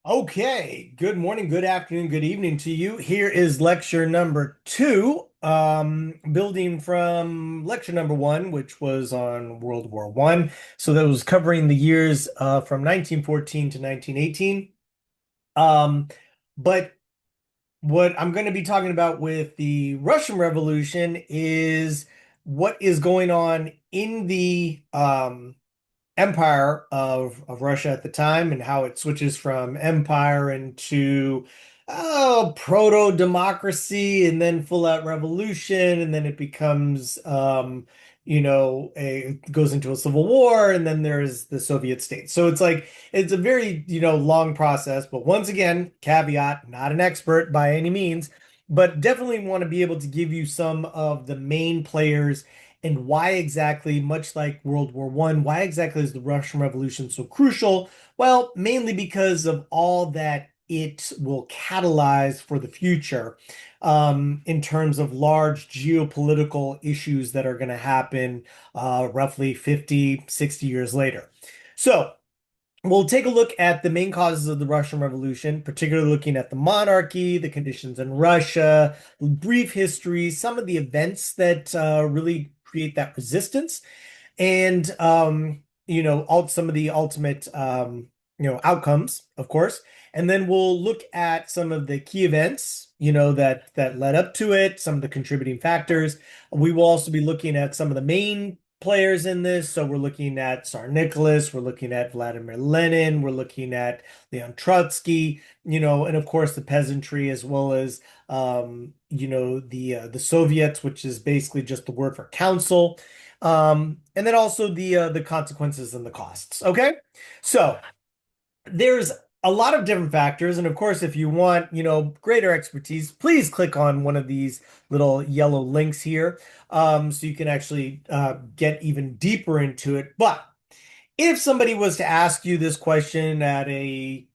Okay, good morning, good afternoon, good evening to you. Here is lecture number two, building from lecture number one, which was on World War One. So that was covering the years from 1914 to 1918. Um, but what I'm going to be talking about with the Russian Revolution is what is going on in the empire of Russia at the time and how it switches from empire into proto-democracy and then full-out revolution, and then it becomes it goes into a civil war, and then there's the Soviet state. So it's like it's a very long process, but once again, caveat, not an expert by any means, but definitely want to be able to give you some of the main players and why exactly, much like World War One, why exactly is the Russian Revolution so crucial? Well, mainly because of all that it will catalyze for the future in terms of large geopolitical issues that are going to happen roughly 50, 60 years later. So, we'll take a look at the main causes of the Russian Revolution, particularly looking at the monarchy, the conditions in Russia, brief history, some of the events that really create that resistance, and some of the ultimate outcomes, of course. And then we'll look at some of the key events, that led up to it, some of the contributing factors. We will also be looking at some of the main players in this. So we're looking at Tsar Nicholas, we're looking at Vladimir Lenin, we're looking at Leon Trotsky, and of course the peasantry, as well as the Soviets, which is basically just the word for council. And then also the consequences and the costs. Okay, so there's a lot of different factors, and of course, if you want, greater expertise, please click on one of these little yellow links here, so you can actually get even deeper into it. But if somebody was to ask you this question at a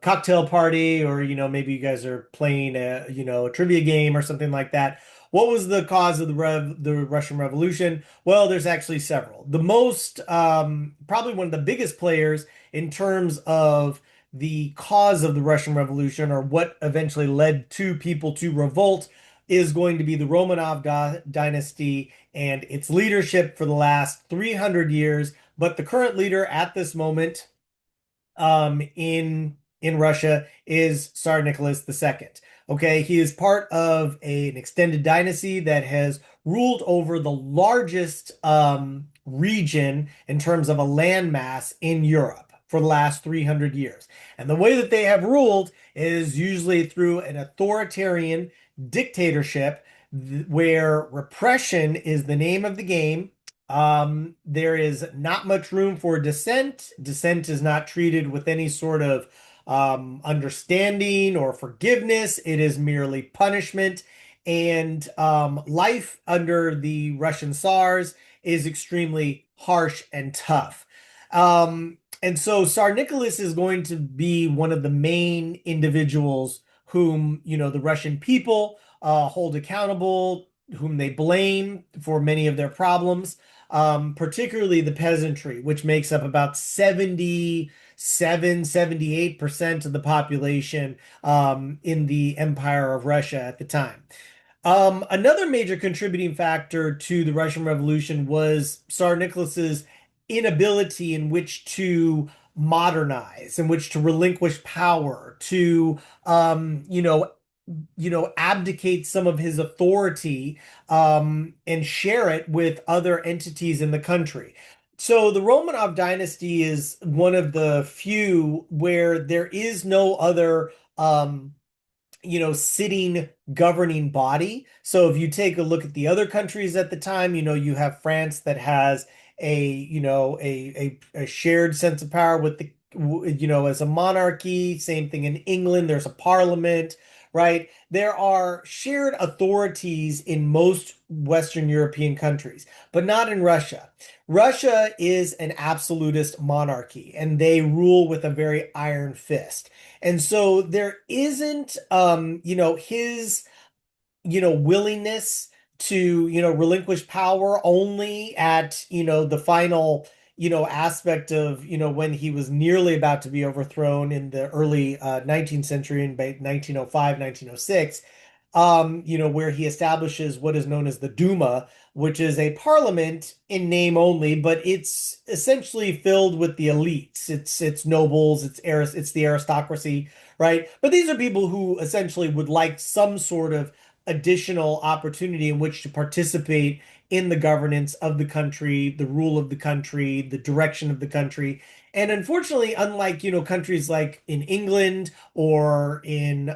cocktail party, or maybe you guys are playing a trivia game or something like that, what was the cause of the Russian Revolution? Well, there's actually several. The most probably one of the biggest players in terms of the cause of the Russian Revolution, or what eventually led to people to revolt, is going to be the Romanov dynasty and its leadership for the last 300 years. But the current leader at this moment in Russia is Tsar Nicholas II. Okay, he is part of an extended dynasty that has ruled over the largest region in terms of a landmass in Europe for the last 300 years. And the way that they have ruled is usually through an authoritarian dictatorship where repression is the name of the game. There is not much room for dissent. Dissent is not treated with any sort of understanding or forgiveness. It is merely punishment. And life under the Russian Tsars is extremely harsh and tough. And so Tsar Nicholas is going to be one of the main individuals whom, the Russian people hold accountable, whom they blame for many of their problems, particularly the peasantry, which makes up about 78% of the population in the Empire of Russia at the time. Another major contributing factor to the Russian Revolution was Tsar Nicholas's inability in which to modernize, in which to relinquish power, to abdicate some of his authority and share it with other entities in the country. So the Romanov dynasty is one of the few where there is no other sitting governing body. So if you take a look at the other countries at the time, you have France that has a shared sense of power with as a monarchy. Same thing in England, there's a parliament, right? There are shared authorities in most Western European countries, but not in Russia. Russia is an absolutist monarchy, and they rule with a very iron fist. And so there isn't, his, willingness to, relinquish power only at, the final, aspect of, when he was nearly about to be overthrown in the early 19th century in 1905, 1906, where he establishes what is known as the Duma, which is a parliament in name only, but it's essentially filled with the elites. It's nobles, it's the aristocracy, right? But these are people who essentially would like some sort of additional opportunity in which to participate in the governance of the country, the rule of the country, the direction of the country. And unfortunately, unlike, countries like in England or in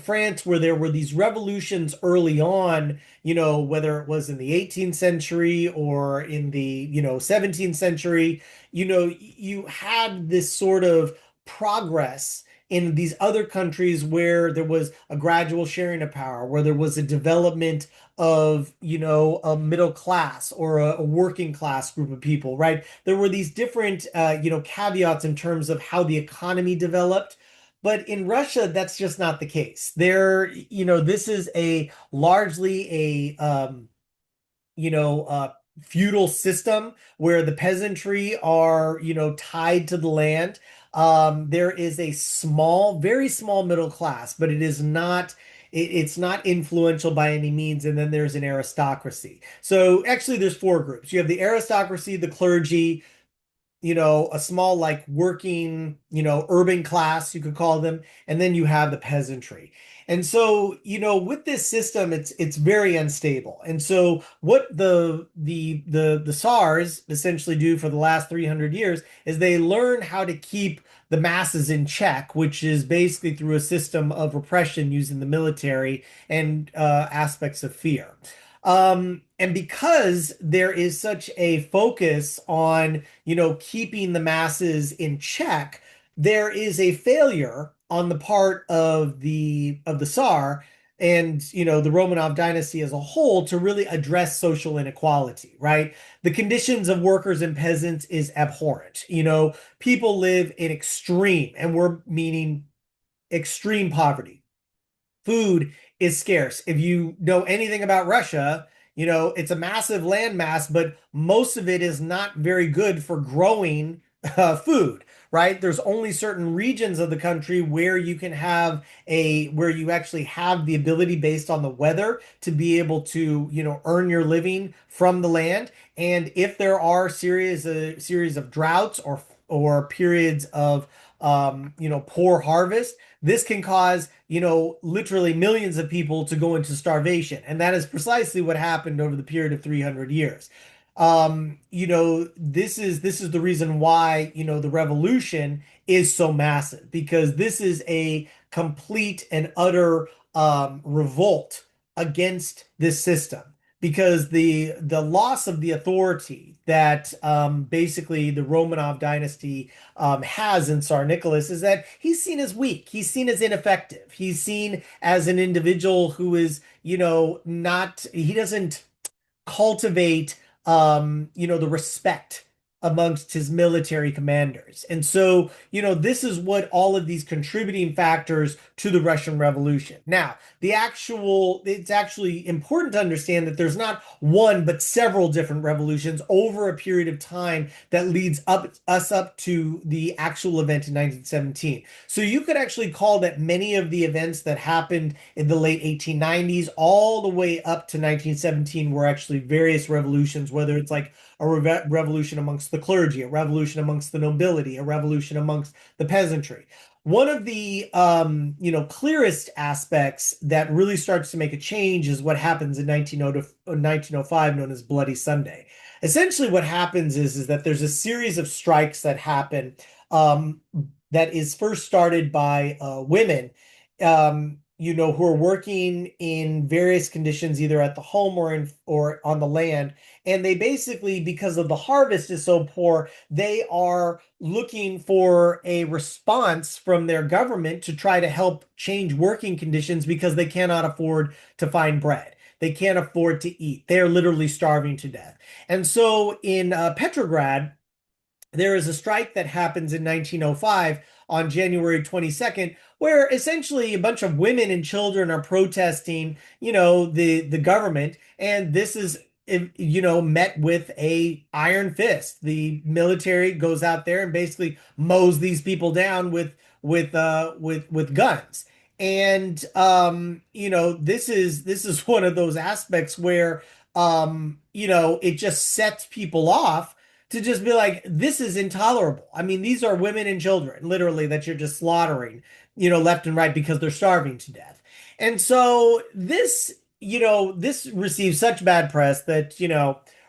France, where there were these revolutions early on, whether it was in the 18th century or in the, 17th century, you had this sort of progress in these other countries where there was a gradual sharing of power, where there was a development of, a middle class or a working class group of people, right? There were these different, caveats in terms of how the economy developed. But in Russia, that's just not the case. This is a largely a feudal system where the peasantry are, tied to the land. There is a very small middle class, but it's not influential by any means. And then there's an aristocracy. So actually, there's four groups. You have the aristocracy, the clergy, a small like working, urban class, you could call them, and then you have the peasantry. And so, with this system, it's very unstable. And so what the Tsars essentially do for the last 300 years is they learn how to keep the masses in check, which is basically through a system of repression using the military and aspects of fear. And because there is such a focus on, keeping the masses in check, there is a failure on the part of the Tsar and, the Romanov dynasty as a whole to really address social inequality, right? The conditions of workers and peasants is abhorrent. People live in extreme, and we're meaning extreme poverty. Food is scarce. If you know anything about Russia, it's a massive landmass, but most of it is not very good for growing food, right? There's only certain regions of the country where where you actually have the ability based on the weather to be able to, earn your living from the land. And if there are series of droughts or periods of, poor harvest, this can cause, literally millions of people to go into starvation. And that is precisely what happened over the period of 300 years. This is the reason why, the revolution is so massive, because this is a complete and utter revolt against this system. Because the loss of the authority that basically the Romanov dynasty has in Tsar Nicholas is that he's seen as weak. He's seen as ineffective. He's seen as an individual who is, he doesn't cultivate, the respect amongst his military commanders. And so, this is what all of these contributing factors to the Russian Revolution. Now, it's actually important to understand that there's not one, but several different revolutions over a period of time that leads us up to the actual event in 1917. So you could actually call that many of the events that happened in the late 1890s all the way up to 1917 were actually various revolutions, whether it's like a revolution amongst the clergy, a revolution amongst the nobility, a revolution amongst the peasantry. One of the clearest aspects that really starts to make a change is what happens in 1905, known as Bloody Sunday. Essentially, what happens is that there's a series of strikes that happen, that is first started by women, who are working in various conditions, either at the home or on the land. And they basically, because of the harvest is so poor, they are looking for a response from their government to try to help change working conditions because they cannot afford to find bread. They can't afford to eat. They are literally starving to death. And so in Petrograd, there is a strike that happens in 1905 on January 22nd, where essentially a bunch of women and children are protesting, the government. And this is met with a iron fist. The military goes out there and basically mows these people down with guns. And this is one of those aspects where it just sets people off to just be like, this is intolerable. I mean, these are women and children, literally, that you're just slaughtering, left and right because they're starving to death. And so this received such bad press that,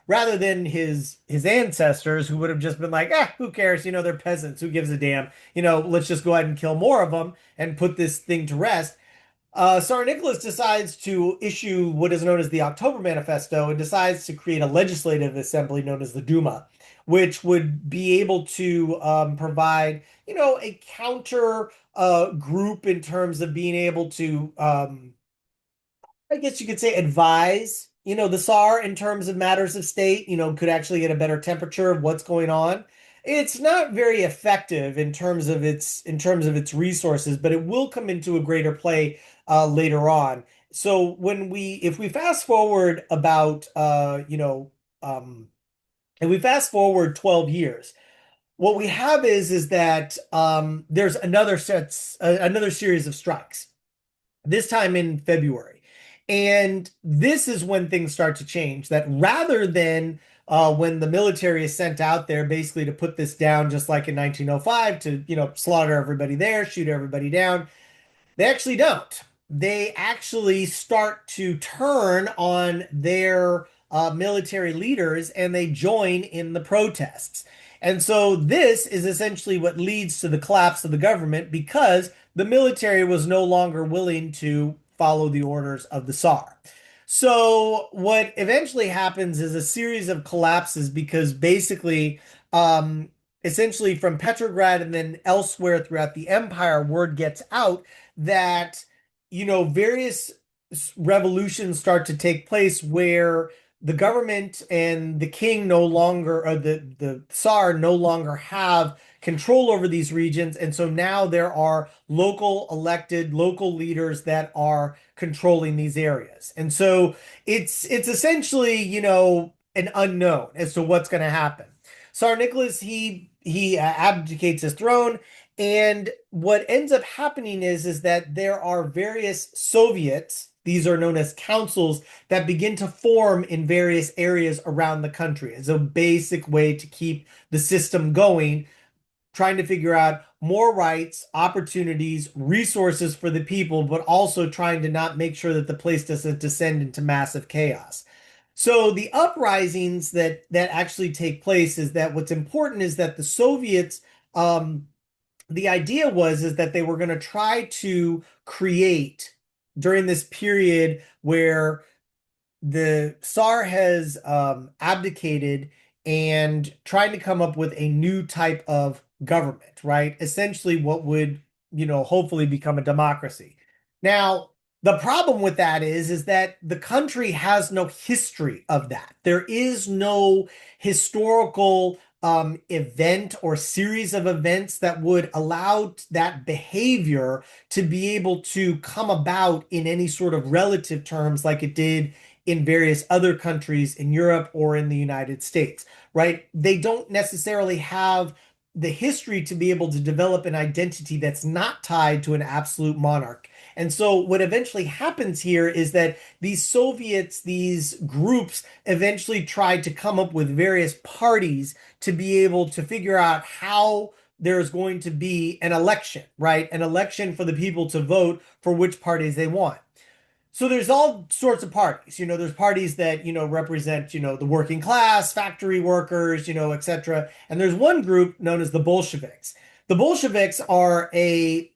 rather than his ancestors who would have just been like, who cares? They're peasants. Who gives a damn? Let's just go ahead and kill more of them and put this thing to rest. Tsar Nicholas decides to issue what is known as the October Manifesto and decides to create a legislative assembly known as the Duma, which would be able to provide, a counter group in terms of being able to, I guess you could say, advise, the Tsar in terms of matters of state, could actually get a better temperature of what's going on. It's not very effective in terms of its resources, but it will come into a greater play later on. So if we fast forward about and we fast forward 12 years, what we have is that there's another series of strikes, this time in February. And this is when things start to change, that rather than when the military is sent out there basically to put this down, just like in 1905, to, slaughter everybody there, shoot everybody down, they actually don't. They actually start to turn on their military leaders and they join in the protests. And so this is essentially what leads to the collapse of the government because the military was no longer willing to follow the orders of the Tsar. So what eventually happens is a series of collapses because basically, essentially from Petrograd and then elsewhere throughout the empire, word gets out that, various revolutions start to take place where the government and the king no longer, or the Tsar no longer have control over these regions. And so now there are local leaders that are controlling these areas. And so it's essentially, an unknown as to what's going to happen. Tsar Nicholas, he abdicates his throne, and what ends up happening is that there are various Soviets, these are known as councils, that begin to form in various areas around the country as a basic way to keep the system going, trying to figure out more rights, opportunities, resources for the people, but also trying to not make sure that the place doesn't descend into massive chaos. So the uprisings that actually take place is that what's important is that the Soviets, the idea is that they were going to try to create during this period where the Tsar has abdicated and trying to come up with a new type of government, right? Essentially what would, hopefully become a democracy. Now, the problem with that is that the country has no history of that. There is no historical event or series of events that would allow that behavior to be able to come about in any sort of relative terms like it did in various other countries in Europe or in the United States, right? They don't necessarily have the history to be able to develop an identity that's not tied to an absolute monarch. And so what eventually happens here is that these Soviets, these groups eventually tried to come up with various parties to be able to figure out how there's going to be an election, right? An election for the people to vote for which parties they want. So there's all sorts of parties. There's parties that, represent, the working class, factory workers, etc. And there's one group known as the Bolsheviks. The Bolsheviks are a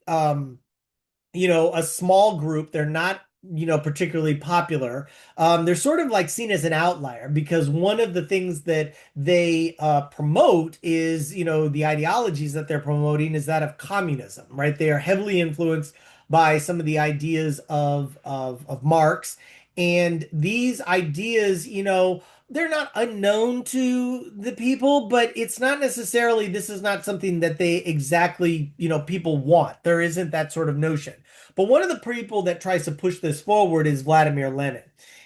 small group. They're not, particularly popular. They're sort of like seen as an outlier because one of the things that they promote is, the ideologies that they're promoting is that of communism, right? They are heavily influenced by some of the ideas of Marx. And these ideas, they're not unknown to the people, but it's not necessarily, this is not something that they exactly, people want. There isn't that sort of notion. But one of the people that tries to push this forward is Vladimir Lenin.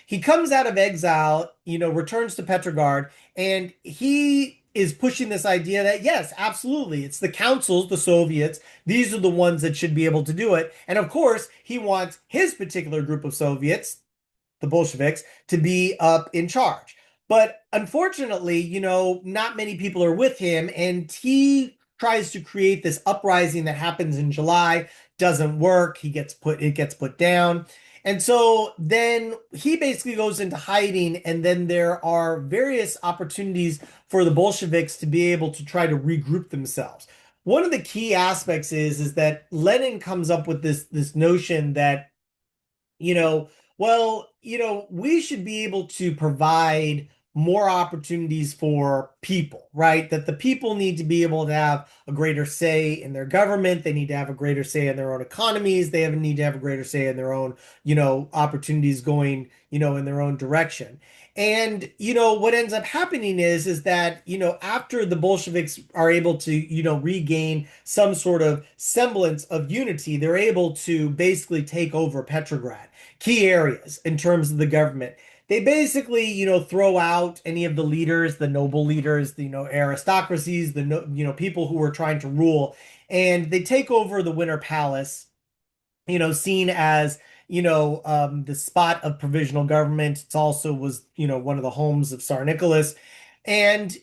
he comes out of exile, returns to Petrograd, and he is pushing this idea that yes, absolutely, it's the councils, the Soviets, these are the ones that should be able to do it. And of course, he wants his particular group of Soviets, the Bolsheviks, to be up in charge. But unfortunately, not many people are with him, and he tries to create this uprising that happens in July, doesn't work. It gets put down. And so then he basically goes into hiding, and then there are various opportunities for the Bolsheviks to be able to try to regroup themselves. One of the key aspects is that Lenin comes up with this notion that you know, we should be able to provide more opportunities for people, right? That the people need to be able to have a greater say in their government. They need to have a greater say in their own economies. Need to have a greater say in their own, opportunities going, in their own direction. And, what ends up happening is that, after the Bolsheviks are able to, regain some sort of semblance of unity, they're able to basically take over Petrograd, key areas in terms of the government. They basically, throw out any of the leaders, the noble leaders, the, aristocracies, the, people who were trying to rule, and they take over the Winter Palace, seen as, the spot of provisional government. It's also was, one of the homes of Tsar Nicholas. And,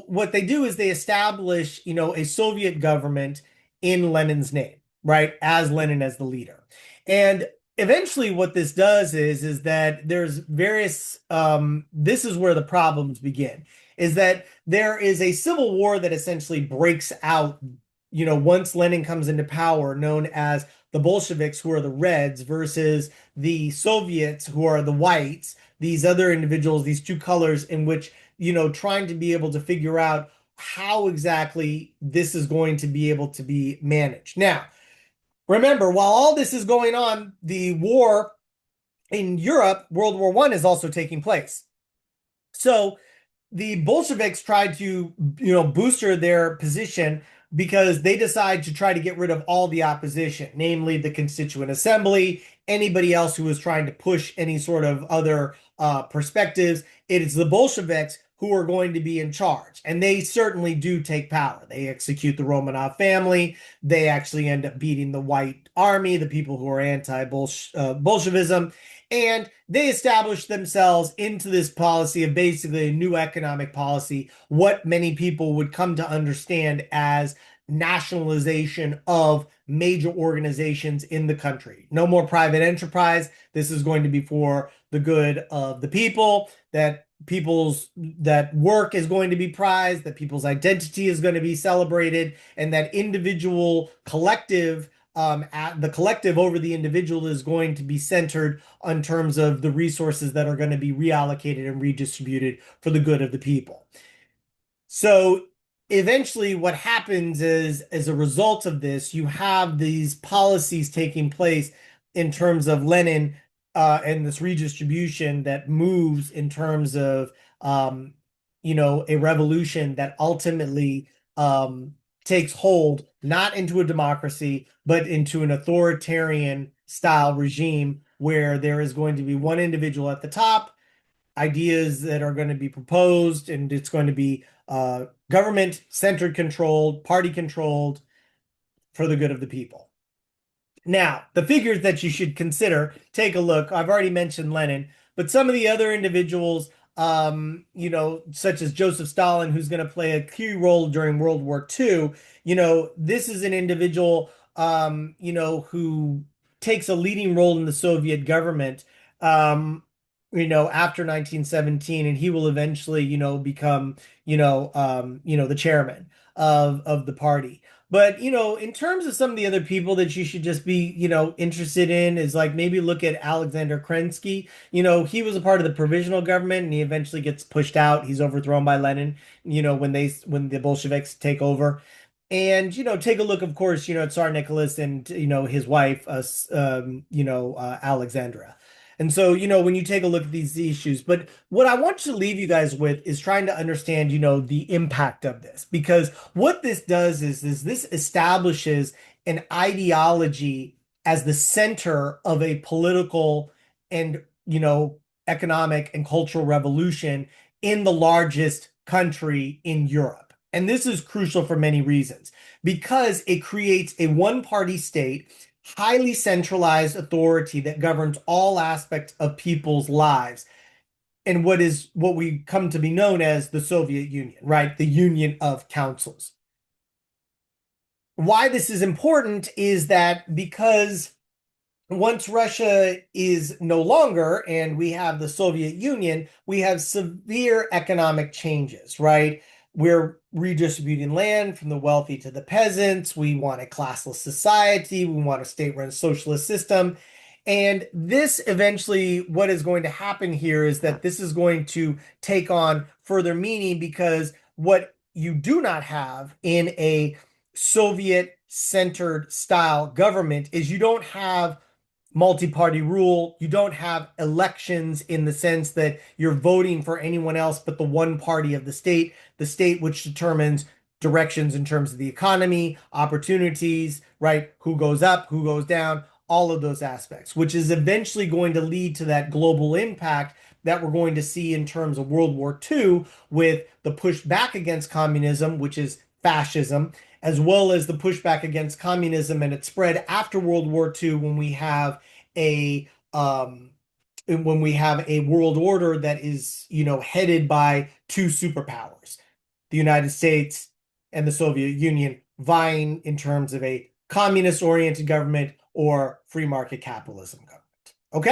what they do is they establish, a Soviet government in Lenin's name, right? As Lenin as the leader. And eventually what this does is that there's various, this is where the problems begin, is that there is a civil war that essentially breaks out, once Lenin comes into power, known as the Bolsheviks, who are the Reds, versus the Soviets, who are the Whites, these other individuals, these two colors, in which, trying to be able to figure out how exactly this is going to be able to be managed. Now, remember, while all this is going on, the war in Europe, World War I, is also taking place. So the Bolsheviks tried to, booster their position because they decide to try to get rid of all the opposition, namely the Constituent Assembly, anybody else who was trying to push any sort of other perspectives. It is the Bolsheviks who are going to be in charge. And they certainly do take power. They execute the Romanov family. They actually end up beating the White Army, the people who are anti-Bolshevism. And they established themselves into this policy of basically a new economic policy, what many people would come to understand as nationalization of major organizations in the country. No more private enterprise. This is going to be for the good of the people, that work is going to be prized, that people's identity is going to be celebrated, and that individual collective the collective over the individual is going to be centered on terms of the resources that are going to be reallocated and redistributed for the good of the people. So eventually what happens is, as a result of this, you have these policies taking place in terms of Lenin and this redistribution that moves in terms of, a revolution that ultimately takes hold not into a democracy, but into an authoritarian style regime where there is going to be one individual at the top, ideas that are going to be proposed, and it's going to be government centered controlled, party controlled for the good of the people. Now, the figures that you should consider, take a look. I've already mentioned Lenin, but some of the other individuals, such as Joseph Stalin, who's going to play a key role during World War II, this is an individual, who takes a leading role in the Soviet government, after 1917, and he will eventually, become, the chairman of the party. But, in terms of some of the other people that you should just be, interested in, is like maybe look at Alexander Kerensky. He was a part of the provisional government and he eventually gets pushed out. He's overthrown by Lenin, when the Bolsheviks take over. And, take a look, of course, at Tsar Nicholas and, his wife, Alexandra. And so, when you take a look at these issues, but what I want to leave you guys with is trying to understand, the impact of this, because what this does is this establishes an ideology as the center of a political and, economic and cultural revolution in the largest country in Europe. And this is crucial for many reasons because it creates a one-party state, highly centralized authority that governs all aspects of people's lives in what we come to be known as the Soviet Union, right? The Union of Councils. Why this is important is that because once Russia is no longer and we have the Soviet Union, we have severe economic changes, right? We're redistributing land from the wealthy to the peasants. We want a classless society. We want a state-run socialist system. And this eventually, what is going to happen here is that this is going to take on further meaning because what you do not have in a Soviet-centered style government is you don't have multi-party rule. You don't have elections in the sense that you're voting for anyone else but the one party of the state which determines directions in terms of the economy, opportunities, right? Who goes up, who goes down, all of those aspects, which is eventually going to lead to that global impact that we're going to see in terms of World War II with the push back against communism, which is fascism, as well as the pushback against communism and its spread after World War II a when we have a world order that is, headed by two superpowers, the United States and the Soviet Union, vying in terms of a communist-oriented government or free market capitalism government. Okay?